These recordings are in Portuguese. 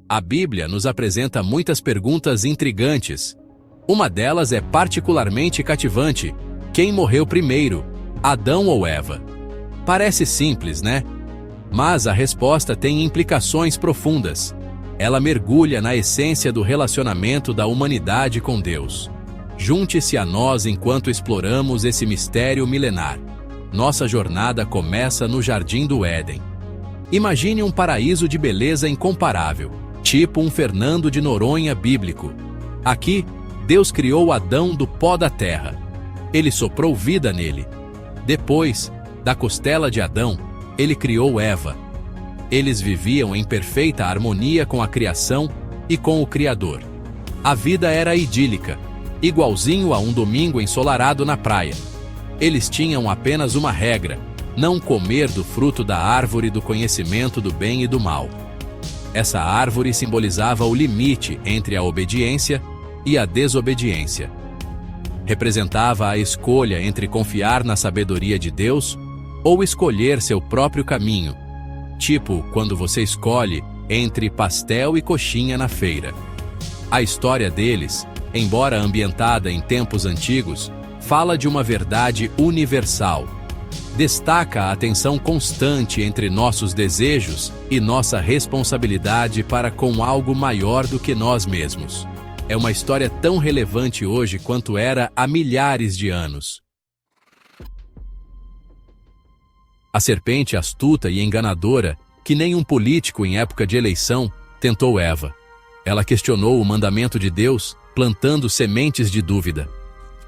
A Bíblia nos apresenta muitas perguntas intrigantes. Uma delas é particularmente cativante: quem morreu primeiro, Adão ou Eva? Parece simples, né? Mas a resposta tem implicações profundas. Ela mergulha na essência do relacionamento da humanidade com Deus. Junte-se a nós enquanto exploramos esse mistério milenar. Nossa jornada começa no Jardim do Éden. Imagine um paraíso de beleza incomparável, tipo um Fernando de Noronha bíblico. Aqui, Deus criou Adão do pó da terra. Ele soprou vida nele. Depois, da costela de Adão, ele criou Eva. Eles viviam em perfeita harmonia com a criação e com o Criador. A vida era idílica, igualzinho a um domingo ensolarado na praia. Eles tinham apenas uma regra: não comer do fruto da árvore do conhecimento do bem e do mal. Essa árvore simbolizava o limite entre a obediência e a desobediência. Representava a escolha entre confiar na sabedoria de Deus ou escolher seu próprio caminho, tipo quando você escolhe entre pastel e coxinha na feira. A história deles, embora ambientada em tempos antigos, fala de uma verdade universal. Destaca a tensão constante entre nossos desejos e nossa responsabilidade para com algo maior do que nós mesmos. É uma história tão relevante hoje quanto era há milhares de anos. A serpente astuta e enganadora, que nem um político em época de eleição, tentou Eva. Ela questionou o mandamento de Deus, plantando sementes de dúvida.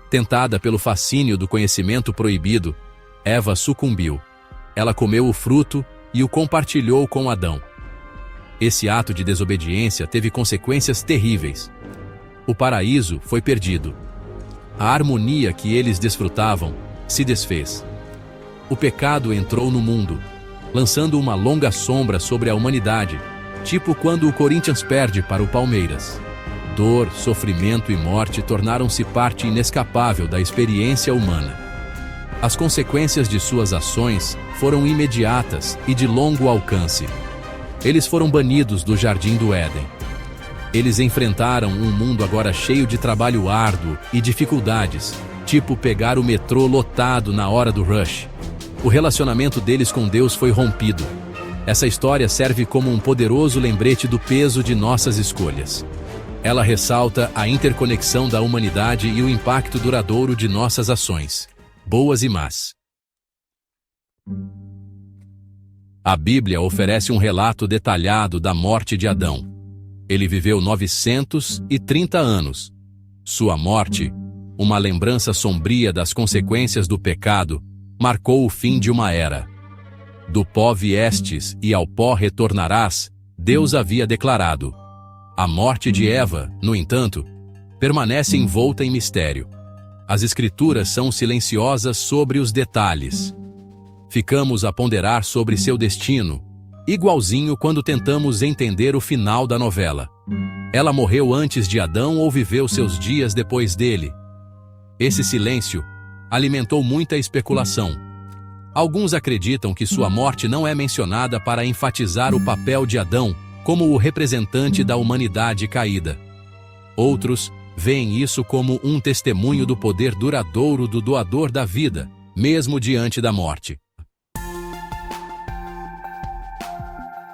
Tentada pelo fascínio do conhecimento proibido, Eva sucumbiu. Ela comeu o fruto e o compartilhou com Adão. Esse ato de desobediência teve consequências terríveis. O paraíso foi perdido. A harmonia que eles desfrutavam se desfez. O pecado entrou no mundo, lançando uma longa sombra sobre a humanidade, tipo quando o Corinthians perde para o Palmeiras. Dor, sofrimento e morte tornaram-se parte inescapável da experiência humana. As consequências de suas ações foram imediatas e de longo alcance. Eles foram banidos do Jardim do Éden. Eles enfrentaram um mundo agora cheio de trabalho árduo e dificuldades, tipo pegar o metrô lotado na hora do rush. O relacionamento deles com Deus foi rompido. Essa história serve como um poderoso lembrete do peso de nossas escolhas. Ela ressalta a interconexão da humanidade e o impacto duradouro de nossas ações, boas e más. A Bíblia oferece um relato detalhado da morte de Adão. Ele viveu 930 anos. Sua morte, uma lembrança sombria das consequências do pecado, marcou o fim de uma era. Do pó viestes e ao pó retornarás, Deus havia declarado. A morte de Eva, no entanto, permanece envolta em mistério. As Escrituras são silenciosas sobre os detalhes. Ficamos a ponderar sobre seu destino, igualzinho quando tentamos entender o final da novela. Ela morreu antes de Adão ou viveu seus dias depois dele? Esse silêncio alimentou muita especulação. Alguns acreditam que sua morte não é mencionada para enfatizar o papel de Adão como o representante da humanidade caída. Outros veem isso como um testemunho do poder duradouro do doador da vida, mesmo diante da morte.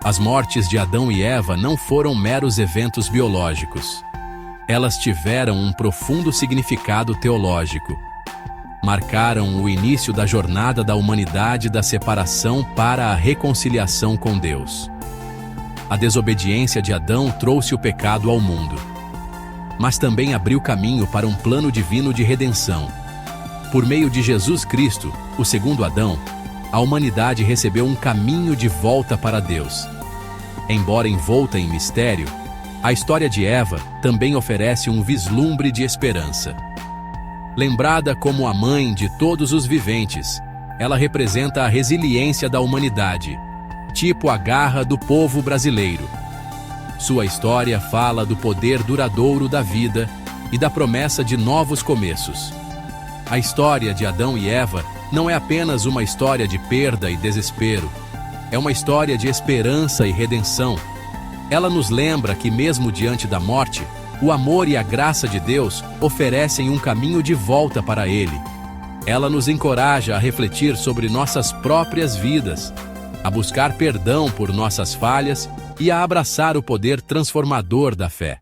As mortes de Adão e Eva não foram meros eventos biológicos. Elas tiveram um profundo significado teológico. Marcaram o início da jornada da humanidade da separação para a reconciliação com Deus. A desobediência de Adão trouxe o pecado ao mundo, mas também abriu caminho para um plano divino de redenção. Por meio de Jesus Cristo, o segundo Adão, a humanidade recebeu um caminho de volta para Deus. Embora envolta em mistério, a história de Eva também oferece um vislumbre de esperança. Lembrada como a mãe de todos os viventes, ela representa a resiliência da humanidade, tipo a garra do povo brasileiro. Sua história fala do poder duradouro da vida e da promessa de novos começos. A história de Adão e Eva não é apenas uma história de perda e desespero. É uma história de esperança e redenção. Ela nos lembra que mesmo diante da morte, o amor e a graça de Deus oferecem um caminho de volta para Ele. Ela nos encoraja a refletir sobre nossas próprias vidas, a buscar perdão por nossas falhas e a abraçar o poder transformador da fé.